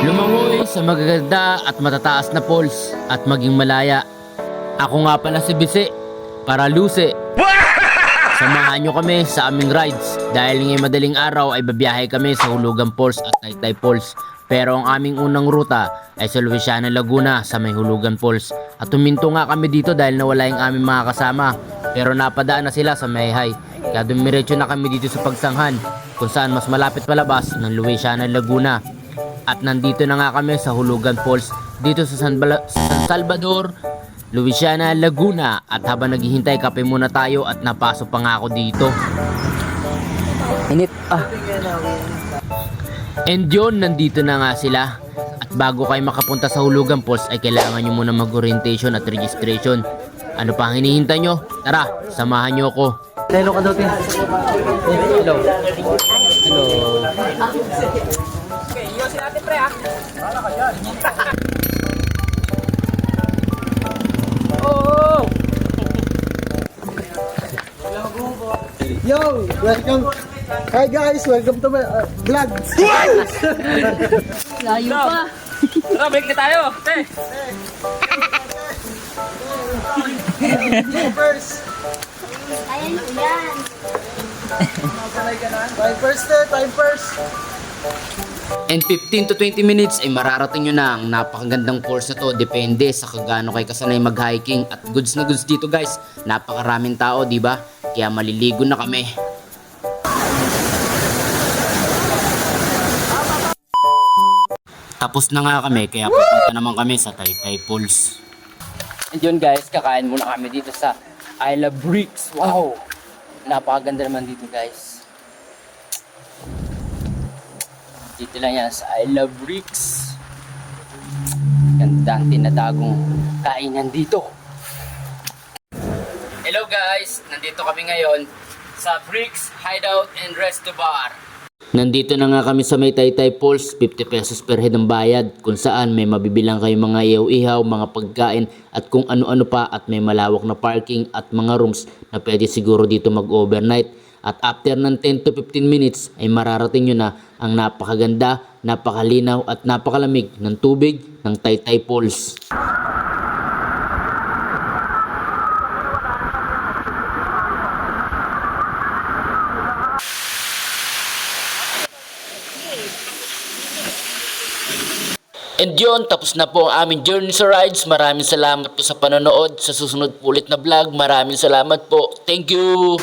Lumangoy sa magaganda at matataas na falls at maging malaya. Ako nga pala si Bise, para Luce. Samahan nyo kami sa aming rides dahil ngayong madaling araw ay babiyahe kami sa Hulugan Falls at Taytay Falls. Pero ang aming unang ruta ay sa Luisiana, Laguna sa may Hulugan Falls. At huminto nga kami dito dahil nawala yung aming mga kasama. Pero napadaan na sila sa Mayhay. Kaya dumiretso na kami dito sa Pagsanghan kung saan mas malapit palabas ng Luisiana, Laguna. At nandito na nga kami sa Hulugan Falls dito sa San Salvador, Luisiana, Laguna. At habang naghihintay, kape muna tayo at napasok pa nga ako dito. Init And yun, nandito na nga sila. At bago kayo makapunta sa Hulugan Falls ay kailangan nyo muna mag-orientation at registration. Ano pa ang hinihintay nyo? Tara, samahan nyo ako. Hello ka daw, Tin. Hello. Hello. Iyosin natin, pre, ah. Wala ka dyan. Oh! Yo! Welcome! Hi guys! Welcome to my vlog! Layo pa. Tara, break na tayo. Te. First! Ayan po yan. Time first! In 15 to 20 minutes ay mararating nyo na ang napakagandang course na to. Depende sa kagano kayo kasanay mag-hiking. At goods na goods dito guys. Napakaraming tao, di ba? Kaya maliligo na kami. Tapos na nga kami, kaya pupunta naman kami sa Taytay Falls. And yun guys, kakain muna kami dito sa I Love Bricks. Wow! Napakaganda naman dito guys. Dito lang yan sa I Love Bricks. Gandang tinatagong kainan dito. Hello guys! Nandito kami ngayon sa Bricks Hideout and Resto Bar. Nandito na nga kami sa may Taytay Falls. 50 pesos per head ang bayad, kung saan may mabibilang kayo mga ihaw-ihaw, mga pagkain at kung ano-ano pa, at may malawak na parking at mga rooms na pwede siguro dito mag-overnight. At after ng 10 to 15 minutes ay mararating nyo na ang napakaganda, napakalinaw at napakalamig ng tubig ng Taytay Falls. And yun, tapos na po ang aming journey sa rides. Maraming salamat po sa panonood. Sa susunod po ulit na vlog, maraming salamat po. Thank you!